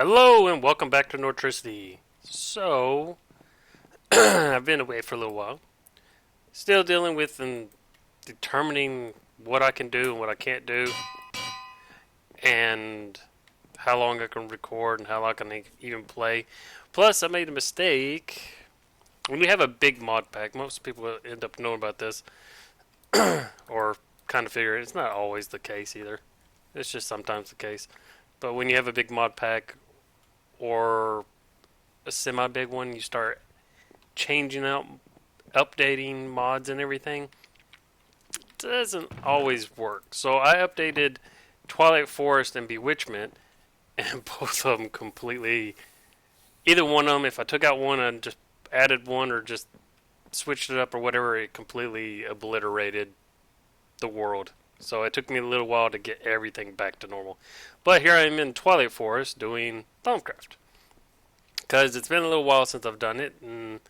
Hello and welcome back to Nortricity. So, I've been away for a little while. Still dealing with and determining what I can do and what I can't do, and how long I can record and how long I can even play. Plus, I made a mistake. When you have a big mod pack, most people end up knowing about this, or kind of figure it. It's not always the case either. It's just sometimes the case. But when you have a big mod pack, or a semi-big one, you start changing out, updating mods and everything. It doesn't always work. So I updated Twilight Forest and Bewitchment, and both of them completely, either one of them, if I took out one and just added one or just switched it up or whatever, it completely obliterated the world. So it took me a little while to get everything back to normal. But here I am in Twilight Forest doing Thaumcraft. Because it's been a little while since I've done it, and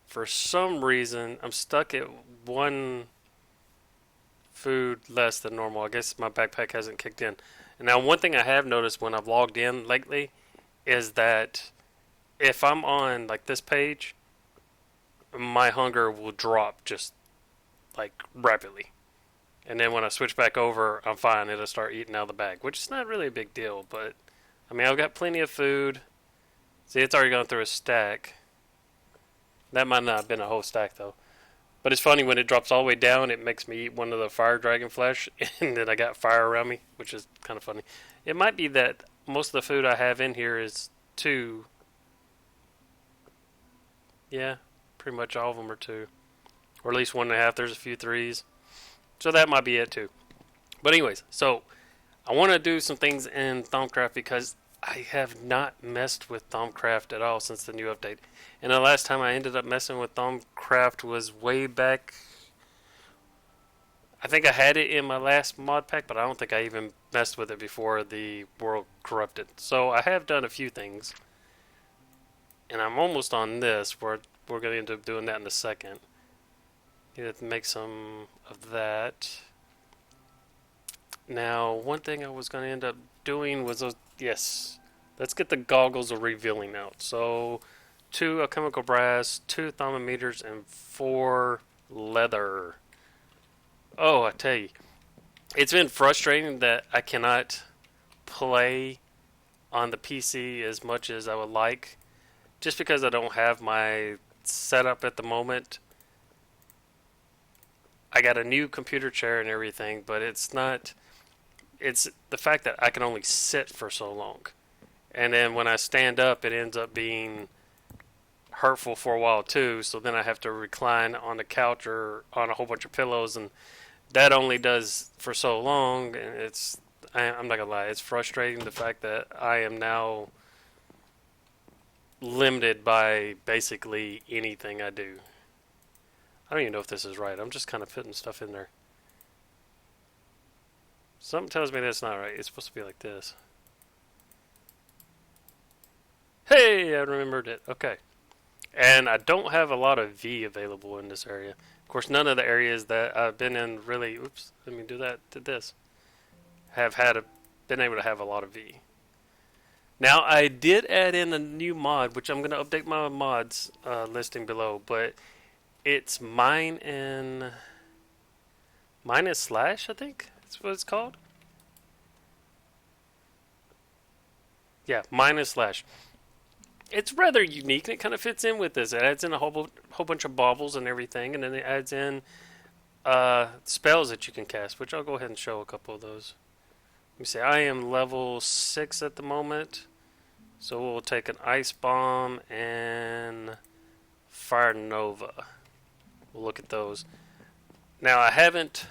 for some reason I'm stuck at one food less than normal. I guess my backpack hasn't kicked in. And now one thing I have noticed when I've logged in lately is that if I'm on like this page, my hunger will drop just like rapidly. And then when I switch back over, I'm fine. It'll start eating out of the bag, which is not really a big deal. But, I mean, I've got plenty of food. See, it's already gone through a stack. That might not have been a whole stack, though. But it's funny, when it drops all the way down, it makes me eat one of the fire dragon flesh. And then I got fire around me, which is kind of funny. It might be that most of the food I have in here is 2. Yeah, pretty much all of them are 2. Or at least 1.5. There's a few 3s. So that might be it too. But anyways, so I want to do some things in Thaumcraft because I have not messed with Thaumcraft at all since the new update. And the last time I ended up messing with Thaumcraft was way back. I think I had it in my last mod pack, but I don't think I even messed with it before the world corrupted. So I have done a few things. And I'm almost on this, where we're going to end up doing that in a second. Need to make some of that. Now, one thing I was going to end up doing was yes, let's get the goggles of revealing out. So, 2 alchemical brass, 2 thermometers, and 4 leather. Oh, I tell you, it's been frustrating that I cannot play on the PC as much as I would like, just because I don't have my setup at the moment. I got a new computer chair and everything, but it's the fact that I can only sit for so long. And then when I stand up, it ends up being hurtful for a while too, so then I have to recline on the couch or on a whole bunch of pillows, and that only does for so long, and I'm not gonna lie, it's frustrating the fact that I am now limited by basically anything I do. I don't even know if this is right. I'm just kind of putting stuff in there. Something tells me that's not right. It's supposed to be like this. Hey, I remembered it. Okay. And I don't have a lot of V available in this area. Of course, none of the areas that I've been in really, oops, let me do that, did this, have been able to have a lot of V. Now, I did add in a new mod, which I'm going to update my mods listing below, but it's mine and slash, I think that's what it's called. Yeah, mine and slash. It's rather unique, and it kind of fits in with this. It adds in a whole bunch of baubles and everything, and then it adds in spells that you can cast, which I'll go ahead and show a couple of those. Let me see, I am level 6 at the moment, so we'll take an Ice Bomb and Fire Nova. We'll look at those. Now, I haven't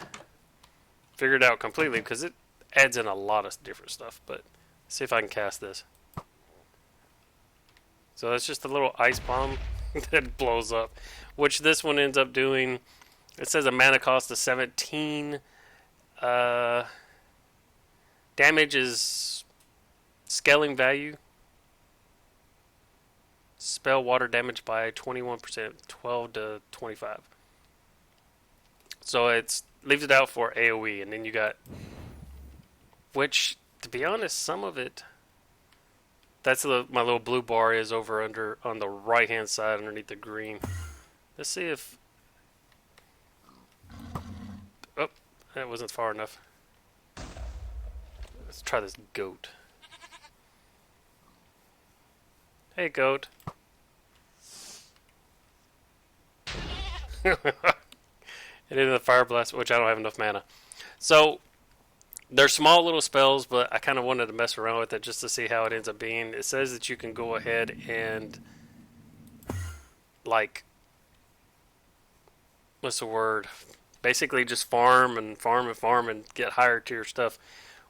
figured out completely because it adds in a lot of different stuff, but let's see if I can cast this. So that's just a little ice bomb that blows up, which this one ends up doing. It says a mana cost of 17. Damage is scaling value. Spell water damage by 21%, 12 to 25. So it leaves it out for AoE, and then you got, which, to be honest, some of it That's my little blue bar is over under on the right hand side underneath the green. Let's see if. Oh, that wasn't far enough. Let's try this goat. Hey, goat. It ended the fire blast, which I don't have enough mana. So they're small little spells, but I kind of wanted to mess around with it just to see how it ends up being. It says that you can go ahead and, like, what's the word? Basically just farm and farm and farm and get higher tier stuff,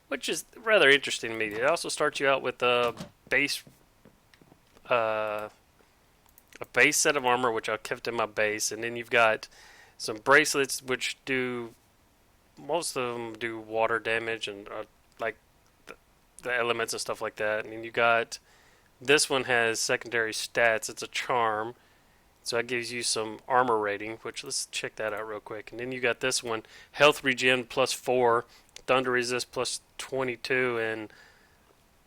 which is rather interesting to me. It also starts you out with base, uh, a base set of armor, which I kept in my base, and then you've got some bracelets, which do most of them do water damage and like the elements and stuff like that. And then you got this one has secondary stats. It's a charm, so that gives you some armor rating. Which let's check that out real quick. And then you got this one, health regen +4, thunder resist +22, and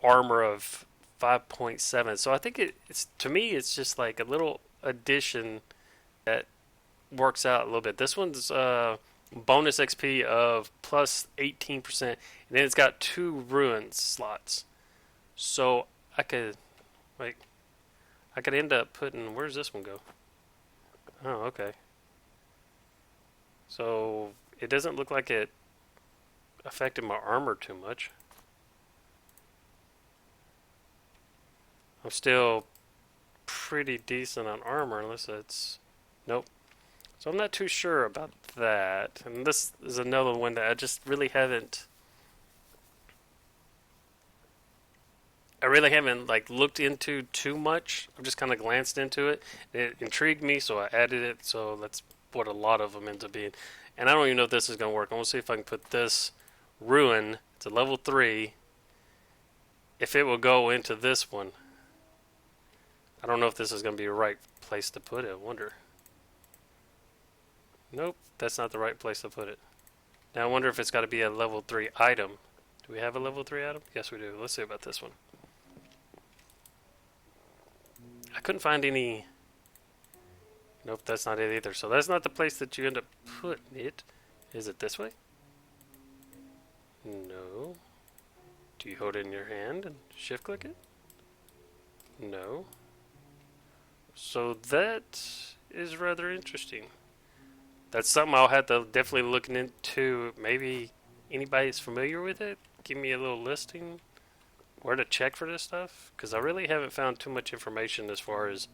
armor of 5.7. So I think it's to me it's just like a little addition that works out a little bit. This one's bonus XP of +18%, and then it's got 2 ruin slots. So I could end up putting, where's this one go? Oh, okay. So it doesn't look like it affected my armor too much. I'm still pretty decent on armor, unless it's... Nope. So I'm not too sure about that. And this is another one that I just really haven't... I really haven't like looked into too much. I've just kind of glanced into it. It intrigued me, so I added it. So that's what a lot of them end up being. And I don't even know if this is going to work. I'm going to see if I can put this ruin to level 3. If it will go into this one. I don't know if this is going to be the right place to put it. I wonder. Nope, that's not the right place to put it. Now I wonder if it's got to be a level 3 item. Do we have a level 3 item? Yes, we do. Let's see about this one. I couldn't find any... Nope, that's not it either. So that's not the place that you end up putting it. Is it this way? No. Do you hold it in your hand and shift click it? No. So that is rather interesting. That's something I'll have to definitely look into. Maybe anybody's familiar with it? Give me a little listing. Where to check for this stuff? Because I really haven't found too much information as far as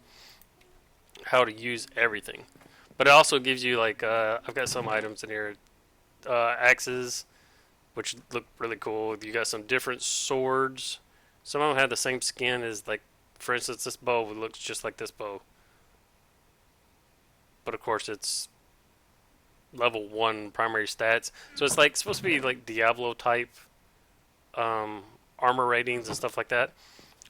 how to use everything. But it also gives you like, I've got some items in here. Axes, which look really cool. You got some different swords. Some of them have the same skin as, like, for instance, this bow looks just like this bow. But of course it's level 1 primary stats. So it's like supposed to be like Diablo type armor ratings and stuff like that.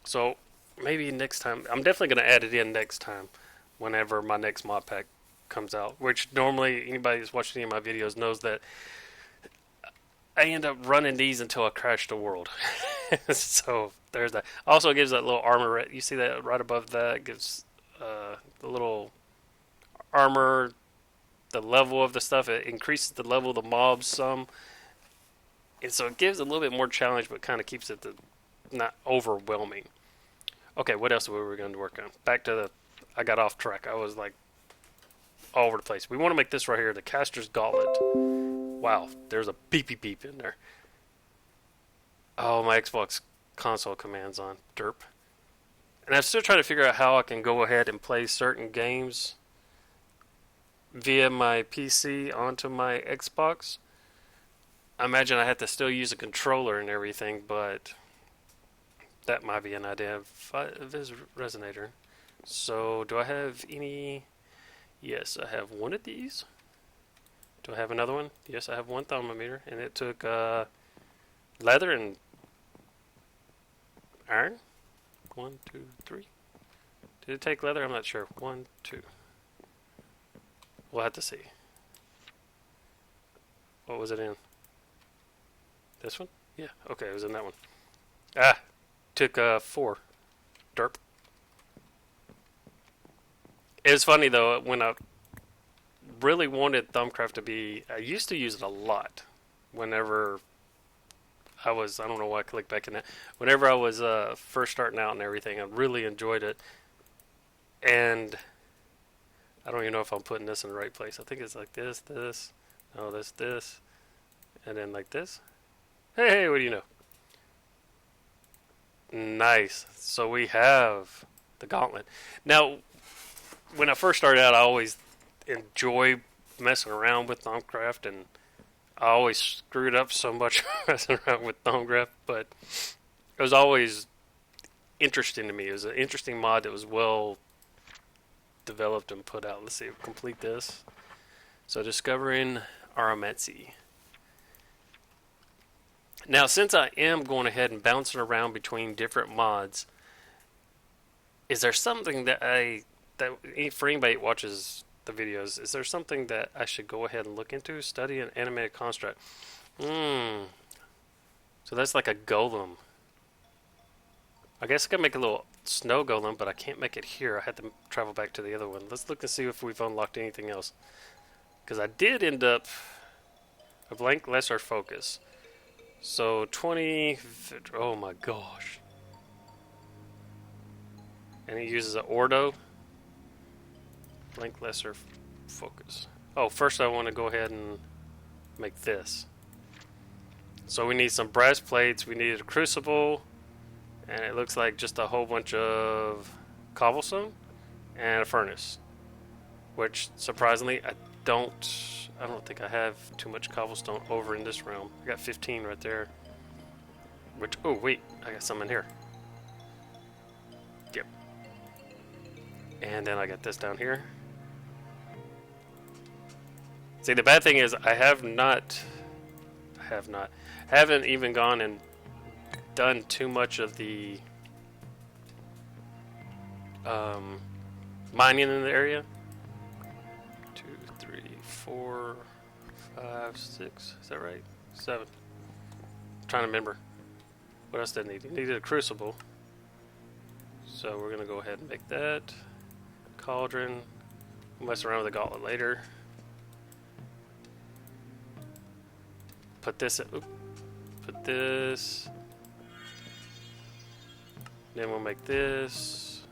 So maybe next time, I'm definitely going to add it in next time whenever my next mod pack comes out. Which normally anybody who's watching any of my videos knows that I end up running these until I crash the world. So there's that. Also, it gives that little armor. You see that right above that? It gives the little armor, the level of the stuff. It increases the level of the mobs some. And so it gives a little bit more challenge, but kind of keeps it not overwhelming. Okay, what else were we going to work on? Back to the... I got off track. I was like all over the place. We want to make this right here, the Caster's Gauntlet. Wow, there's a beepy beep in there. Oh, my Xbox console command's on. Derp. And I'm still trying to figure out how I can go ahead and play certain games via my PC onto my Xbox. I imagine I have to still use a controller and everything, but that might be an idea. Vis resonator. So, do I have any... Yes, I have one of these. Do I have another one? Yes, I have one thermometer, and it took leather and iron. 1, 2, 3. Did it take leather? I'm not sure. 1, 2. We'll have to see. What was it in? This one? Yeah. Okay, it was in that one. Ah, took 4. Derp. It was funny though when I really wanted Thaumcraft to be. I used to use it a lot. Whenever I don't know why I clicked back in that. Whenever I was first starting out and everything, I really enjoyed it. And I don't even know if I'm putting this in the right place. I think it's like this, no, this, and then like this. Hey, what do you know? Nice. So we have the gauntlet. Now, when I first started out, I always enjoy messing around with Thaumcraft, and I always screwed up so much messing around with Thaumcraft, but it was always interesting to me. It was an interesting mod that was well developed and put out. Let's see, complete this. So discovering Armory. Now, since I am going ahead and bouncing around between different mods, is there something that for anybody that watches the videos, is there something that I should go ahead and look into? Study an animated construct. So that's like a golem. I guess I can make a little snow golem, but I can't make it here. I had to travel back to the other one. Let's look and see if we've unlocked anything else. Because I did end up a blank lesser focus. So 20. Oh my gosh. And it uses an Ordo. Blank lesser focus. Oh, first I want to go ahead and make this. So we need some brass plates. We need a crucible. And it looks like just a whole bunch of cobblestone and a furnace. Which, surprisingly, I don't think I have too much cobblestone over in this realm. I got 15 right there. Which, oh wait, I got some in here. Yep. And then I got this down here. See, the bad thing is I haven't even gone and done too much of the mining in the area. 2, 3, 4, 5, 6. Is that right? 7. I'm trying to remember. What else did I need? I needed a crucible. So we're going to go ahead and make that. Cauldron. We'll mess around with the gauntlet later. Put this. Put this. Then we'll make this.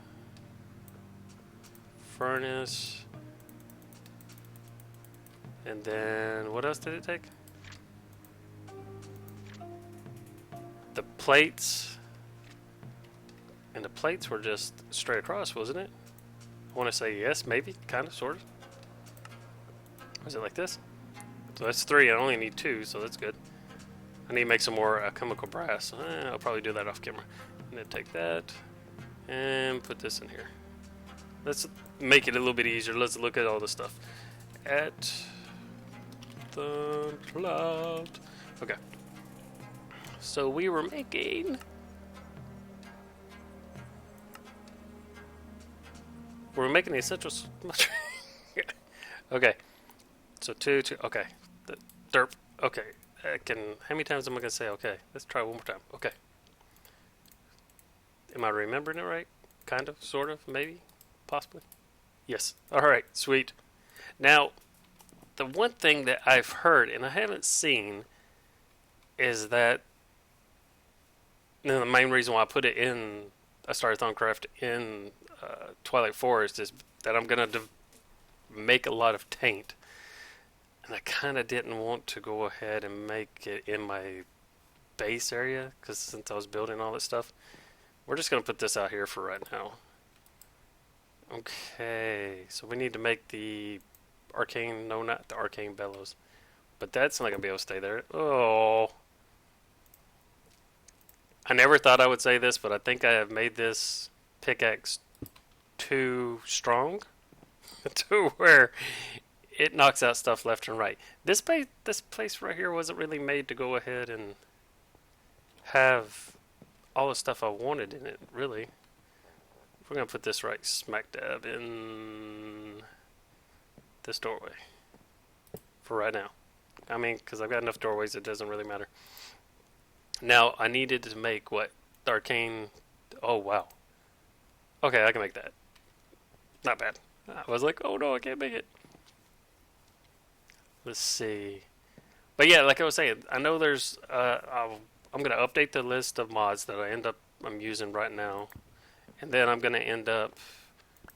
Furnace. And then what else did it take? The plates. And the plates were just straight across, wasn't it? I want to say yes, maybe, kind of, sort of. Or is it like this? So that's 3. I only need 2, so that's good. I need to make some more chemical brass. I'll probably do that off camera. And then take that and put this in here. Let's make it a little bit easier. Let's look at all the stuff. At the cloud. Okay. So we were making. We're making the essentials. Okay. So 2. Okay. The derp. Okay. How many times am I going to say okay? Let's try one more time. Okay. Am I remembering it right? Kind of, sort of, maybe, possibly. Yes. All right. Sweet. Now, the one thing that I've heard and I haven't seen is that the main reason why I put it in, I started Thaumcraft in Twilight Forest is that I'm going to make a lot of taint. And I kind of didn't want to go ahead and make it in my base area, because since I was building all this stuff, we're just going to put this out here for right now. Okay, so we need to make the arcane, no, not the arcane bellows, but that's not going to be able to stay there. Oh, I never thought I would say this, but I think I have made this pickaxe too strong to where it knocks out stuff left and right. This place right here wasn't really made to go ahead and have all the stuff I wanted in it, really. We're going to put this right smack dab in this doorway for right now. I mean, because I've got enough doorways, it doesn't really matter. Now, I needed to make what? The arcane... Oh, wow. Okay, I can make that. Not bad. I was like, oh no, I can't make it. Let's see. But yeah, like I was saying, I know there's. I'm gonna update the list of mods that I'm using right now, and then I'm gonna end up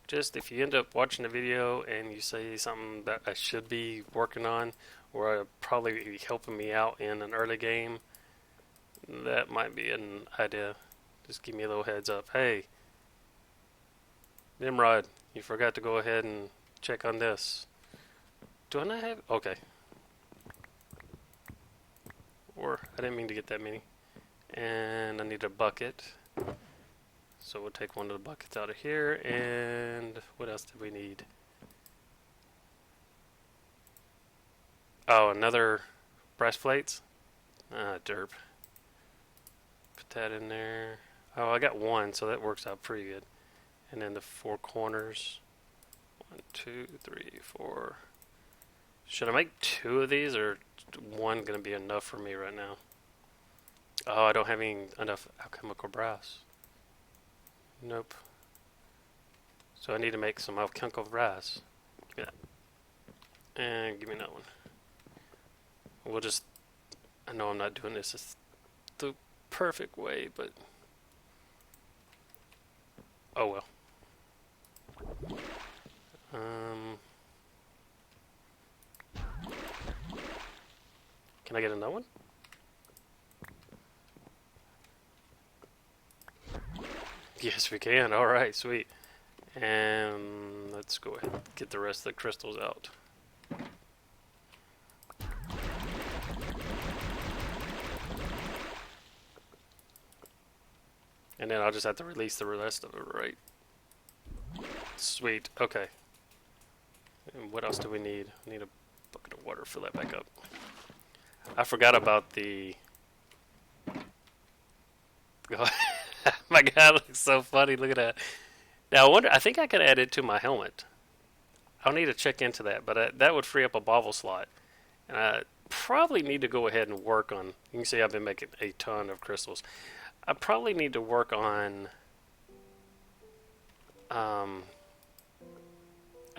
just if you end up watching the video and you say something that I should be working on, or probably be helping me out in an early game, that might be an idea. Just give me a little heads up. Hey, Nimrod, you forgot to go ahead and check on this. Do I not have? Okay. Or I didn't mean to get that many. And I need a bucket. So we'll take one of the buckets out of here. And what else did we need? Oh, another breastplates. Ah, derp. Put that in there. Oh, I got one, so that works out pretty good. And then the four corners. 1, 2, 3, 4. Should I make two of these, or one gonna be enough for me right now? Oh, I don't have enough alchemical brass. Nope. So I need to make some alchemical brass. Yeah. And give me that one. We'll just... I know I'm not doing this the perfect way, but... Oh well. Can I get another one? Yes, we can. Alright, sweet. And let's go ahead and get the rest of the crystals out. And then I'll just have to release the rest of it, right? Sweet. Okay. And what else do we need? I need a bucket of water. Fill that back up. I forgot about the... My god, it looks so funny. Look at that. Now, I think I could add it to my helmet. I'll need to check into that, but that would free up a bauble slot. And I probably need to go ahead and work on... You can see I've been making a ton of crystals. I probably need to work on... a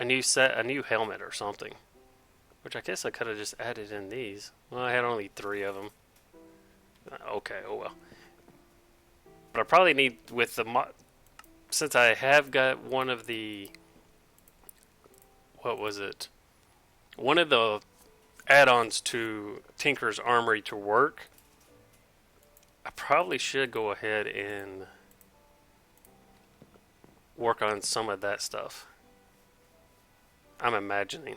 new helmet or something. Which I guess I could have just added in these. Well, I had only 3 of them. Okay, oh well. But I probably need, with the since I have got one of the, what was it? One of the add-ons to Tinker's Armory to work. I probably should go ahead and work on some of that stuff. I'm imagining.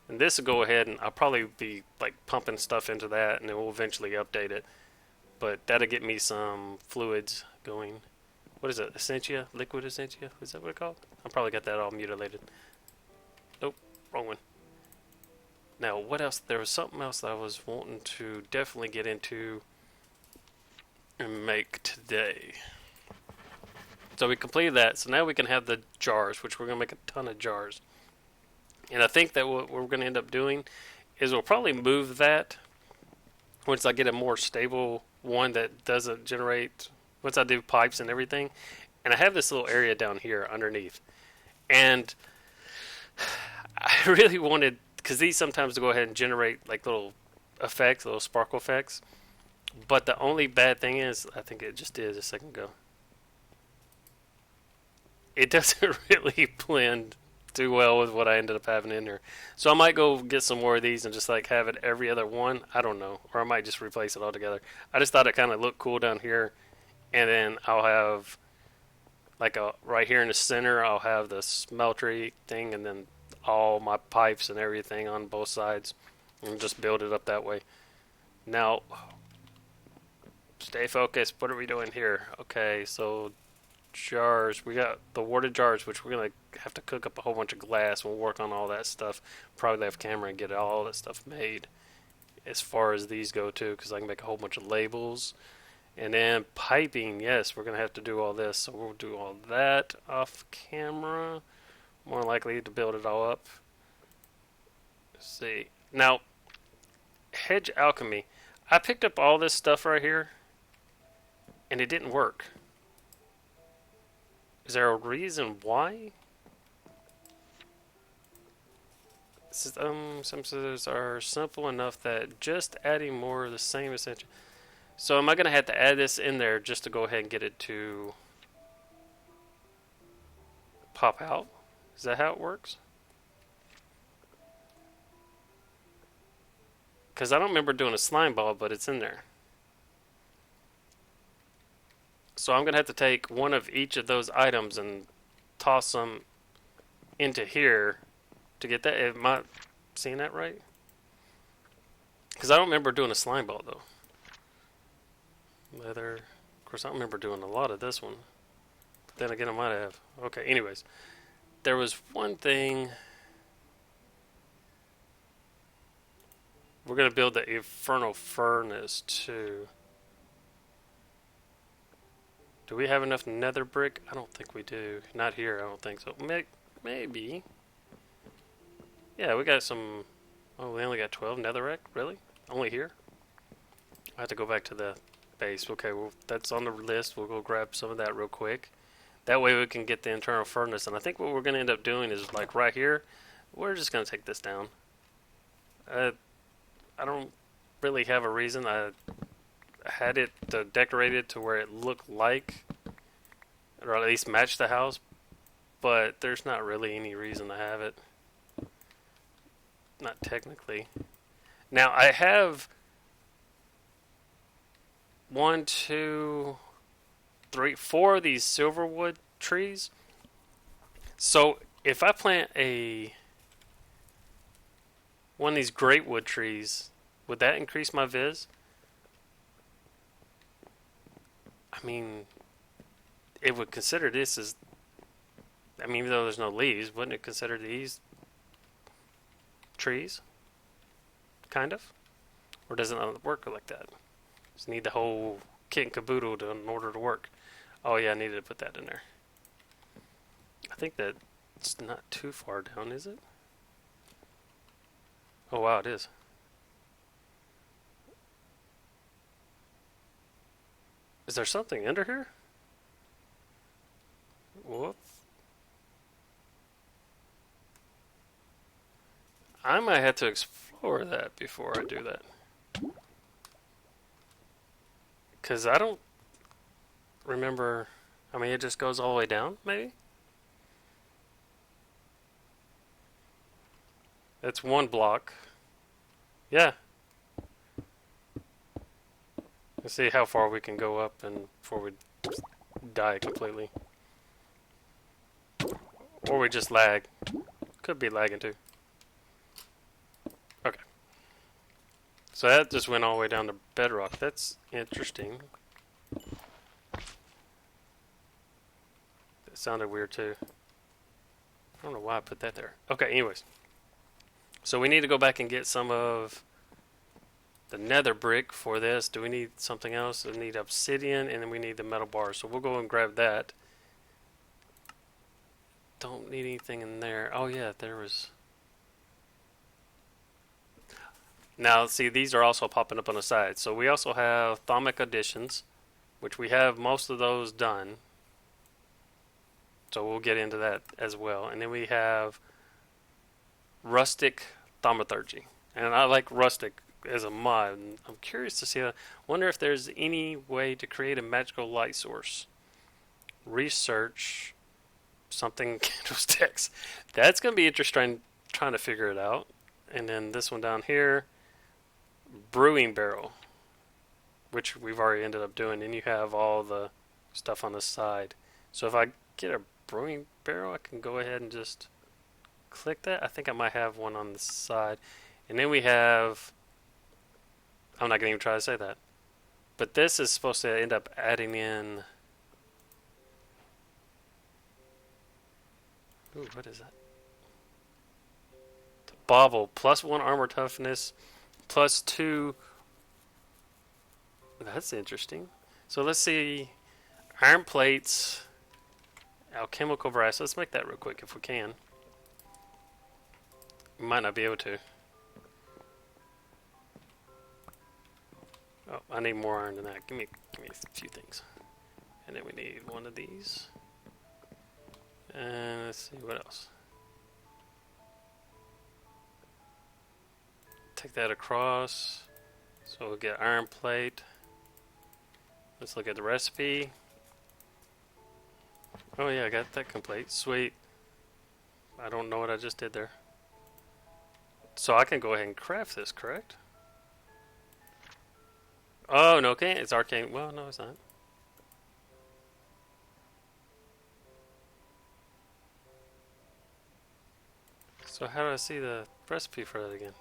And this will go ahead and I'll probably be like pumping stuff into that, and then we'll eventually update it. But that'll get me some fluids going. What is it? Essentia? Liquid Essentia? Is that what it's called? I probably got that all mutilated. Nope, wrong one. Now, what else? There was something else that I was wanting to definitely get into and make today. So we completed that. So now we can have the jars, which we're going to make a ton of jars. And I think that what we're going to end up doing is we'll probably move that once I get a more stable one that doesn't generate, once I do pipes and everything. And I have this little area down here underneath. And I really wanted, because these sometimes go ahead and generate like little effects, little sparkle effects. But the only bad thing is, I think it just did a second ago. It doesn't really blend too well with what I ended up having in there. So I might go get some more of these and just like have it every other one. I don't know. Or I might just replace it altogether. I just thought it kind of looked cool down here. And then I'll have like right here in the center, I'll have the smeltery thing, and then all my pipes and everything on both sides, and just build it up that way. Now, stay focused. What are we doing here? Okay, so jars. We got the water jars, which we're going to have to cook up a whole bunch of glass. We'll work on all that stuff. Probably have camera and get all that stuff made as far as these go too, because I can make a whole bunch of labels. And then piping, yes, we're going to have to do all this. So we'll do all that off camera. More likely to build it all up. Let's see. Now, Hedge Alchemy. I picked up all this stuff right here, and it didn't work. Is there a reason why? Some scissors are simple enough that just adding more of the same essential. So am I going to have to add this in there just to go ahead and get it to pop out? Is that how it works? Because I don't remember doing a slime ball, but it's in there. So I'm going to have to take one of each of those items and toss them into here to get that. Am I seeing that right? Because I don't remember doing a slime ball, though. Leather. Of course, I don't remember doing a lot of this one. But then again, I might have. Okay, anyways. There was one thing. We're going to build the Infernal Furnace, too. Do we have enough nether brick? I don't think we do. Not here, I don't think so. Maybe. Yeah, we got some... Oh, we only got 12 netherrack? Really? Only here? I have to go back to the base. Okay, well, that's on the list. We'll go grab some of that real quick. That way we can get the internal furnace. And I think what we're going to end up doing is, like, right here, we're just going to take this down. I don't really have a reason. I had it decorated to where it looked like, or at least matched the house, but there's not really any reason to have it. Not technically. Now I have 1, 2, 3, 4 of these silverwood trees. So if I plant one of these great wood trees, would that increase my viz? I mean, it would consider this as... I mean, even though there's no leaves, wouldn't it consider these trees? Kind of? Or does it not work like that? Just need the whole kit and caboodle in order to work. Oh yeah, I needed to put that in there. I think that it's not too far down, is it? Oh wow, it is. Is there something under here? Whoop. I might have to explore that before I do that. Because I don't remember... I mean, it just goes all the way down, maybe? That's one block. Yeah. Let's see how far we can go up and before we die completely. Or we just lag. Could be lagging too. Okay. So that just went all the way down to bedrock. That's interesting. That sounded weird too. I don't know why I put that there. Okay, anyways. So we need to go back and get some of the nether brick for this. Do we need something else? We need obsidian, and then we need the metal bars. So we'll go and grab that. Don't need anything in there. Oh yeah, there was... Now, see, these are also popping up on the side. So we also have Botanic Additions, which we have most of those done. So we'll get into that as well. And then we have Rustic Thaumaturgy. And I like Rustic as a mod. I'm curious to see. Wonder if there's any way to create a magical light source. Research something candlesticks. That's going to be interesting trying to figure it out. And then this one down here, brewing barrel, which we've already ended up doing. And you have all the stuff on the side. So if I get a brewing barrel, I can go ahead and just click that. I think I might have one on the side. And then we have... I'm not going to even try to say that. But this is supposed to end up adding in... Ooh, what is that? The Bauble, +1 armor toughness, +2... That's interesting. So let's see. Iron plates, alchemical brass. Let's make that real quick if we can. We might not be able to. Oh, I need more iron than that. Give me a few things. And then we need one of these. And let's see, what else? Take that across. So we'll get iron plate. Let's look at the recipe. Oh yeah, I got that complete. Sweet. I don't know what I just did there. So I can go ahead and craft this, correct? Oh, no, okay. It's arcane. Well, no, it's not. So how do I see the recipe for that again?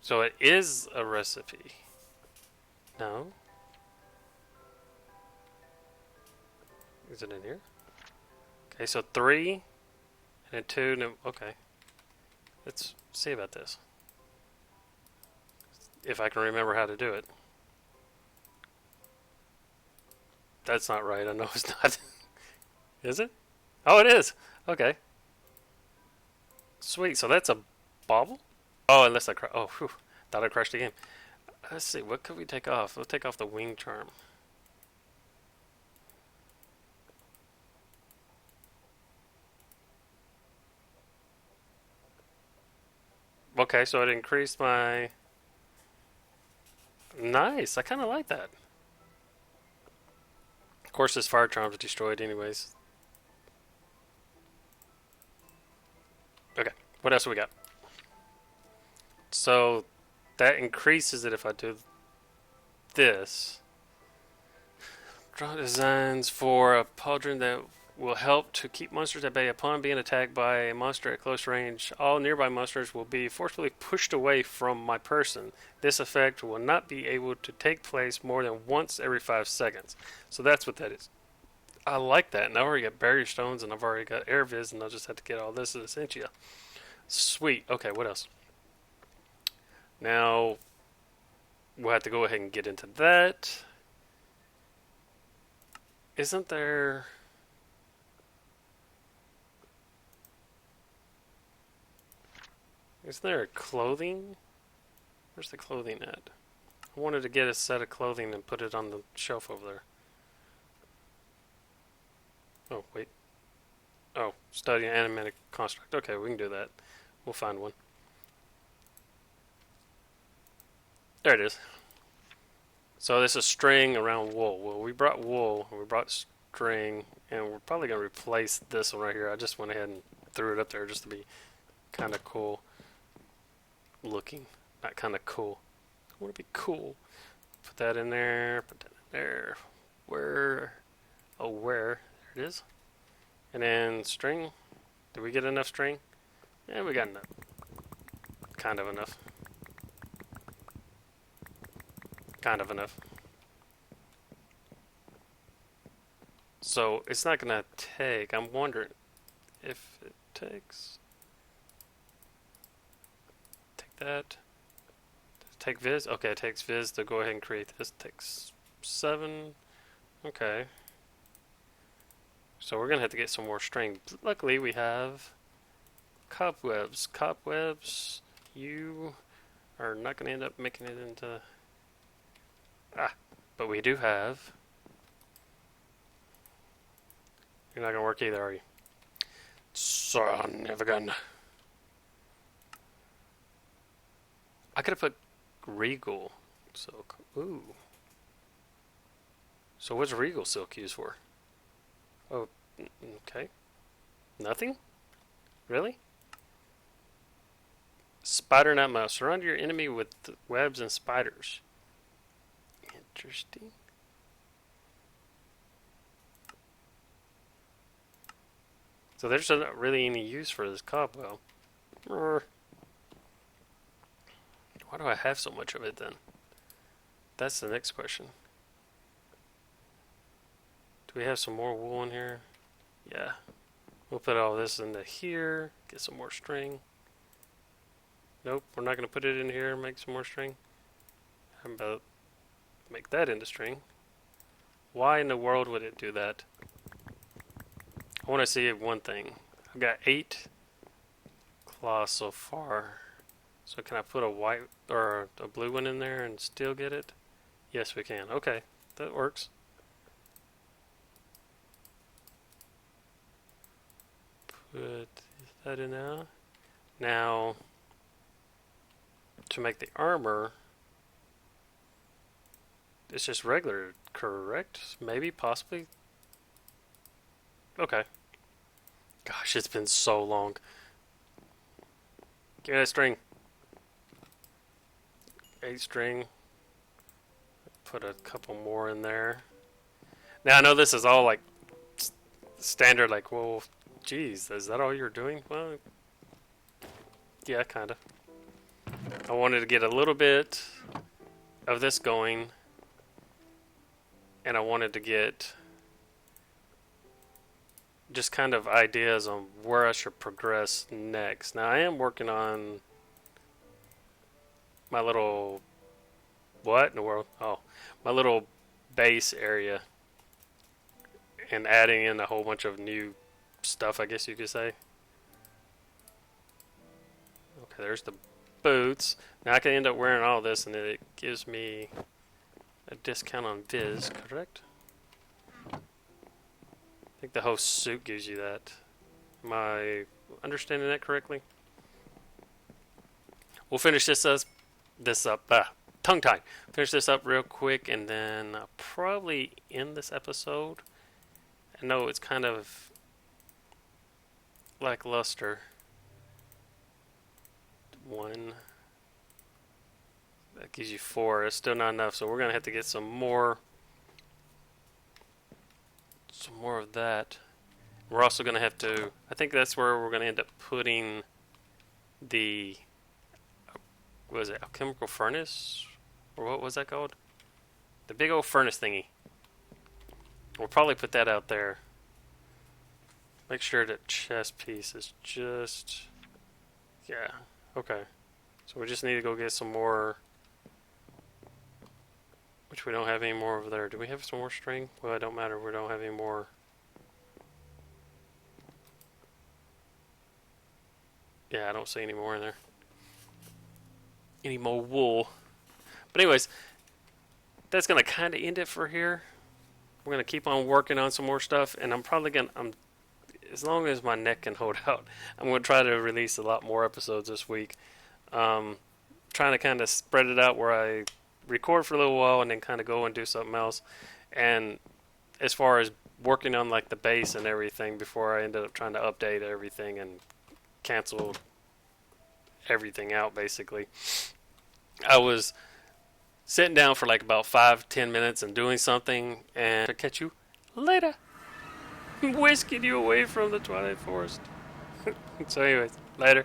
So it is a recipe. No. Is it in here? Okay, so 3 and a 2. No, okay. Let's see about this. If I can remember how to do it. That's not right. I know it's not. Is it? Oh, it is. Okay. Sweet. So that's a bauble? Oh, unless I crush. Oh, whew. Thought I crushed the game. Let's see. What could we take off? Let's take off the wing charm. Okay, so it increased my... Nice. I kind of like that. Of course, this fire charm's destroyed anyways. Okay. What else we got? So that increases it if I do this. Draw designs for a pauldron that will help to keep monsters at bay upon being attacked by a monster at close range. All nearby monsters will be forcibly pushed away from my person. This effect will not be able to take place more than once every 5 seconds. So that's what that is. I like that. And I've already got barrier stones and I've already got air viz and I'll just have to get all this in Essentia. Sweet. Okay, what else? Now, we'll have to go ahead and get into that. Isn't there... Is there a clothing? Where's the clothing at? I wanted to get a set of clothing and put it on the shelf over there. Oh, wait. Oh, study animatic construct. Okay, we can do that. We'll find one. There it is. So this is string around wool. Well, we brought wool, we brought string, and we're probably going to replace this one right here. I just went ahead and threw it up there just to be kind of cool looking. Not kind of cool. I want to be cool. Put that in there. Put that in there. Where? Oh, where? There it is. And then string. Did we get enough string? Yeah, we got enough. Kind of enough. Kind of enough. So it's not going to take. I'm wondering if it takes. Take that. Take Viz? Okay, it takes Viz to go ahead and create this. Takes 7. Okay. So we're going to have to get some more string. Luckily, we have cobwebs. Cobwebs, you are not going to end up making it into... but we do have... You're not going to work either, are you? Son of a gun. I could have put Regal Silk. Ooh. So what's Regal Silk used for? Oh, okay. Nothing? Really? Spider Net Mouse. Surround your enemy with webs and spiders. Interesting. So there's not really any use for this cobweb. Why do I have so much of it then? That's the next question. Do we have some more wool in here? Yeah. We'll put all this into here. Get some more string. Nope, we're not going to put it in here and make some more string. How about make that into string? Why in the world would it do that? I want to see one thing. I've got 8 claws so far. So can I put a white or a blue one in there and still get it? Yes, we can. Okay, that works. Put that in now. Now, to make the armor, it's just regular, correct? Maybe, possibly? Okay. Gosh, it's been so long. Give me that string. 8 string. Put a couple more in there. Now, I know this is all like standard, like, well, geez, is that all you're doing? Well, yeah, kind of. I wanted to get a little bit of this going, and I wanted to get just kind of ideas on where I should progress next. Now, I am working on my little, what in the world? Oh, my little base area, and adding in a whole bunch of new stuff, I guess you could say. Okay, there's the boots. Now I can end up wearing all this, and it gives me a discount on Viz, correct? I think the whole suit gives you that. Am I understanding that correctly? We'll finish this up. Tongue tied. Finish this up real quick, and then I'll probably end this episode. I know it's kind of lackluster. 1. That gives you 4. It's still not enough, so we're gonna have to get some more of that. We're also gonna have to. I think that's where we're gonna end up putting the. What was it? Alchemical furnace, or what was that called? The big old furnace thingy. We'll probably put that out there. Make sure that chest piece is just. Yeah. Okay. So we just need to go get some more. Which we don't have any more over there. Do we have some more string? Well, it don't matter. We don't have any more. Yeah, I don't see any more in there. Any more wool. But anyways, that's going to kind of end it for here. We're going to keep on working on some more stuff. And I'm probably going to... as long as my neck can hold out, I'm going to try to release a lot more episodes this week. Trying to kind of spread it out where I record for a little while and then kind of go and do something else. And as far as working on like the base and everything before I ended up trying to update everything and cancel everything out, basically, I was sitting down for like about 5-10 minutes and doing something, and I'll catch you later. Whisking you away from the Twilight Forest. So anyways, later.